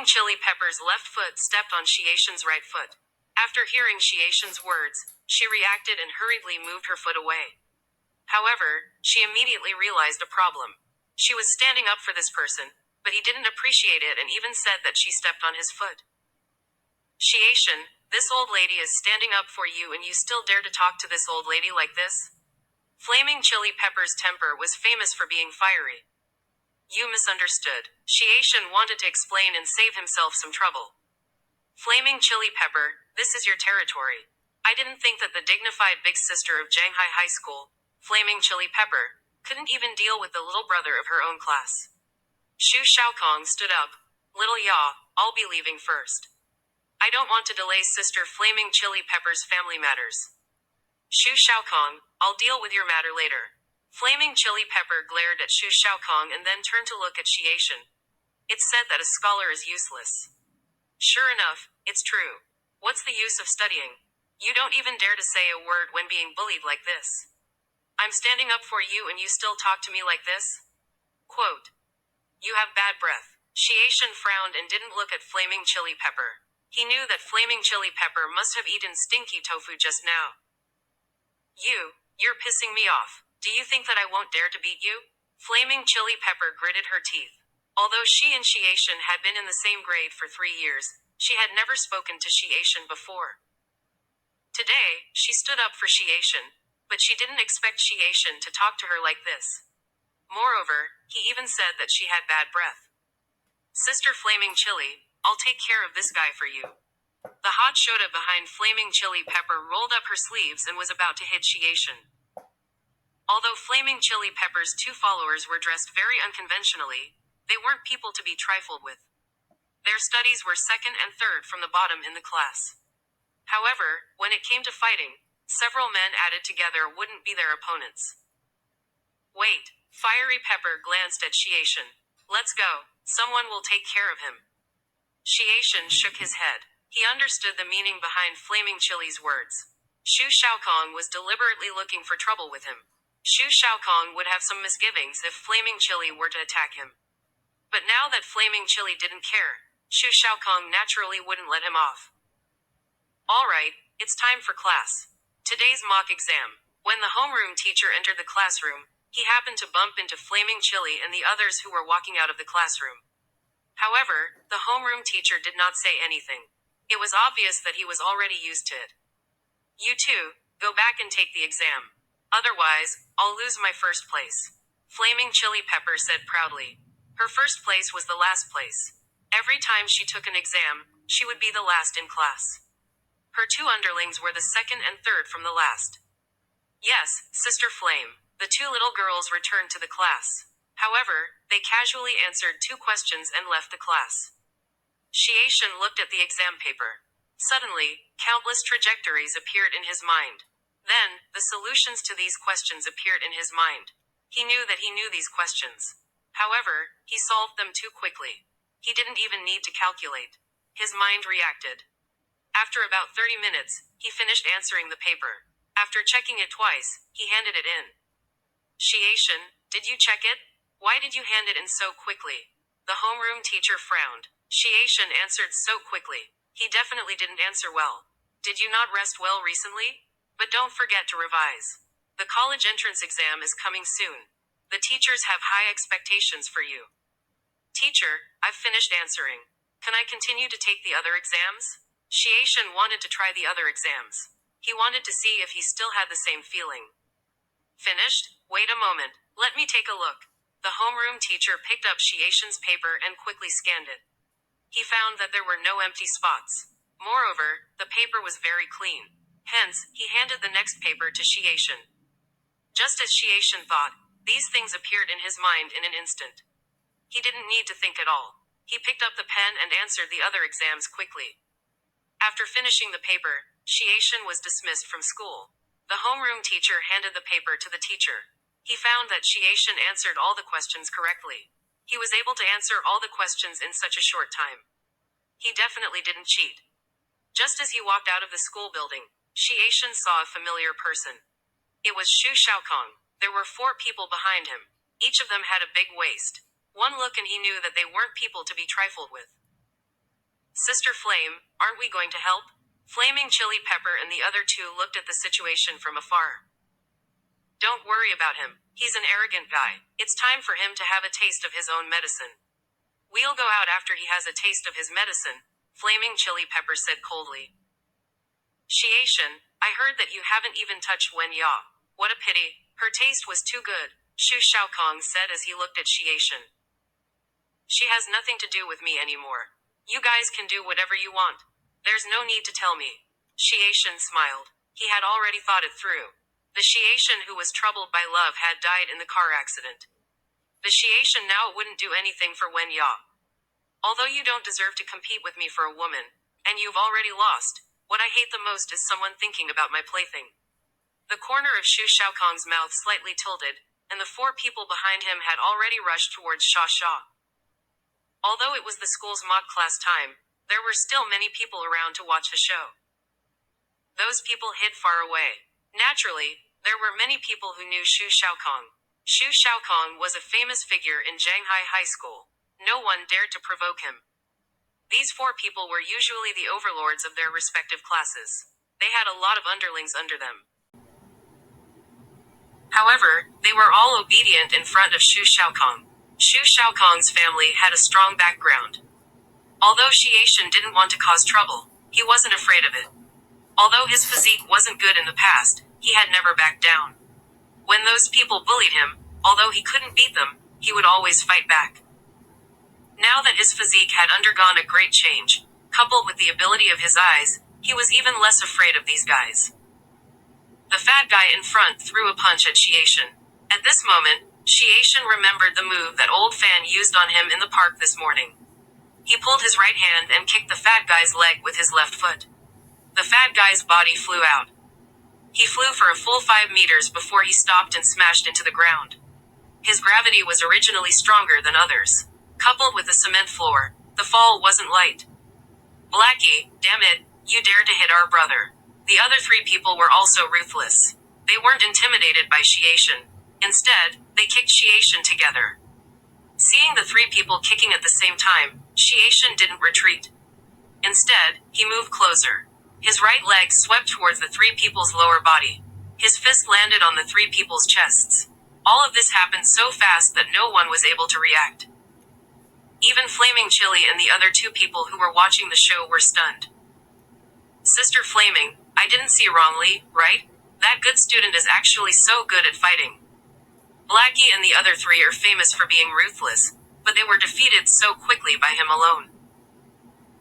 Flaming Chili Pepper's left foot stepped on Shieshin's right foot. After hearing Shieshin's words, she reacted and hurriedly moved her foot away. However, she immediately realized a problem. She was standing up for this person, but he didn't appreciate it and even said that she stepped on his foot. Shieshin, this old lady is standing up for you and you still dare to talk to this old lady like this? Flaming Chili Pepper's temper was famous for being fiery. You misunderstood. Shieshin wanted to explain and save himself some trouble. Flaming Chili Pepper, this is your territory. I didn't think that the dignified big sister of Shanghai High School, Flaming Chili Pepper, couldn't even deal with the little brother of her own class. Xu Xiaokong stood up. Little Ya, I'll be leaving first. I don't want to delay Sister Flaming Chili Pepper's family matters. Xu Xiaokong, I'll deal with your matter later. Flaming Chili Pepper glared at Xu Xiaokong and then turned to look at Shieshin. It's said that a scholar is useless. Sure enough, it's true. What's the use of studying? You don't even dare to say a word when being bullied like this. I'm standing up for you and you still talk to me like this? Quote. You have bad breath. Shieshin frowned and didn't look at Flaming Chili Pepper. He knew that Flaming Chili Pepper must have eaten stinky tofu just now. You're pissing me off. Do you think that I won't dare to beat you? Flaming Chili Pepper gritted her teeth. Although she and Shieshin had been in the same grade for 3 years, she had never spoken to Shieshin before. Today, she stood up for Shieshin, but she didn't expect Shieshin to talk to her like this. Moreover, he even said that she had bad breath. Sister Flaming Chili, I'll take care of this guy for you. The hot Shota behind Flaming Chili Pepper rolled up her sleeves and was about to hit Shieshin. Although Flaming Chili Pepper's 2 followers were dressed very unconventionally, they weren't people to be trifled with. Their studies were second and third from the bottom in the class. However, when it came to fighting, several men added together wouldn't be their opponents. Wait, Fiery Pepper glanced at Shieshin. Let's go, someone will take care of him. Shieshin shook his head. He understood the meaning behind Flaming Chili's words. Xu Xiaokong was deliberately looking for trouble with him. Xu Xiaokong would have some misgivings if Flaming Chili were to attack him. But now that Flaming Chili didn't care, Xu Xiaokong naturally wouldn't let him off. Alright, it's time for class. Today's mock exam. When the homeroom teacher entered the classroom, he happened to bump into Flaming Chili and the others who were walking out of the classroom. However, the homeroom teacher did not say anything. It was obvious that he was already used to it. You two, go back and take the exam. Otherwise, I'll lose my first place. Flaming Chili Pepper said proudly. Her first place was the last place. Every time she took an exam, she would be the last in class. Her 2 underlings were the second and third from the last. Yes, Sister Flame. The 2 little girls returned to the class. However, they casually answered 2 questions and left the class. Shieshin looked at the exam paper. Suddenly, countless trajectories appeared in his mind. Then, the solutions to these questions appeared in his mind. He knew that he knew these questions. However, he solved them too quickly. He didn't even need to calculate. His mind reacted. After about 30 minutes, he finished answering the paper. After checking it twice, he handed it in. Shieshin, did you check it? Why did you hand it in so quickly? The homeroom teacher frowned. Shieshin answered so quickly. He definitely didn't answer well. Did you not rest well recently? But don't forget to revise. The college entrance exam is coming soon. The teachers have high expectations for you. Teacher, I've finished answering. Can I continue to take the other exams? Shieshin wanted to try the other exams. He wanted to see if he still had the same feeling. Finished? Wait a moment. Let me take a look. The homeroom teacher picked up Shieshin's paper and quickly scanned it. He found that there were no empty spots. Moreover, the paper was very clean. Hence, he handed the next paper to Shieshin. Just as Shieshin thought, these things appeared in his mind in an instant. He didn't need to think at all. He picked up the pen and answered the other exams quickly. After finishing the paper, Shieshin was dismissed from school. The homeroom teacher handed the paper to the teacher. He found that Shieshin answered all the questions correctly. He was able to answer all the questions in such a short time. He definitely didn't cheat. Just as he walked out of the school building, Shieshin saw a familiar person. It was Xu Xiaokong. There were 4 people behind him. Each of them had a big waist. One look and he knew that they weren't people to be trifled with. Sister Flame, aren't we going to help? Flaming Chili Pepper and the other two looked at the situation from afar. Don't worry about him. He's an arrogant guy. It's time for him to have a taste of his own medicine. We'll go out after he has a taste of his medicine, Flaming Chili Pepper said coldly. Xiation, I heard that you haven't even touched Wen Ya. What a pity. Her taste was too good, Shu Xiaokong said as he looked at Xiation. She has nothing to do with me anymore. You guys can do whatever you want. There's no need to tell me. Xiation smiled. He had already thought it through. The Xiation who was troubled by love had died in the car accident. The Xiation now wouldn't do anything for Wen Ya. Although you don't deserve to compete with me for a woman, and you've already lost, what I hate the most is someone thinking about my plaything. The corner of Shu Xiaokong's mouth slightly tilted, and the four people behind him had already rushed towards Sha Sha. Although it was the school's mock class time, there were still many people around to watch the show. Those people hid far away. Naturally, there were many people who knew Shu Xiaokong. Shu Xiaokong was a famous figure in Zhanghai High School. No one dared to provoke him. These four people were usually the overlords of their respective classes. They had a lot of underlings under them. However, they were all obedient in front of Shu Xiaokong. Shu Xiaokong's family had a strong background. Although Xiation didn't want to cause trouble, he wasn't afraid of it. Although his physique wasn't good in the past, he had never backed down. When those people bullied him, although he couldn't beat them, he would always fight back. Now that his physique had undergone a great change, coupled with the ability of his eyes, he was even less afraid of these guys. The fat guy in front threw a punch at Xiation. At this moment, Xiation remembered the move that old Fan used on him in the park this morning. He pulled his right hand and kicked the fat guy's leg with his left foot. The fat guy's body flew out. He flew for a full 5 meters before he stopped and smashed into the ground. His gravity was originally stronger than others. Coupled with the cement floor, the fall wasn't light. Blackie, damn it, you dared to hit our brother. The other 3 people were also ruthless. They weren't intimidated by Xiation. Instead, they kicked Xiation together. Seeing the 3 people kicking at the same time, Xiation didn't retreat. Instead, he moved closer. His right leg swept towards the 3 people's lower body. His fist landed on the 3 people's chests. All of this happened so fast that no one was able to react. Even Flaming Chili and the other 2 people who were watching the show were stunned. Sister Flaming, I didn't see wrongly, right? That good student is actually so good at fighting. Blackie and the other 3 are famous for being ruthless, but they were defeated so quickly by him alone.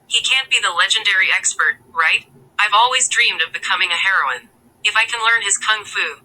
He can't be the legendary expert, right? I've always dreamed of becoming a heroine. If I can learn his kung fu,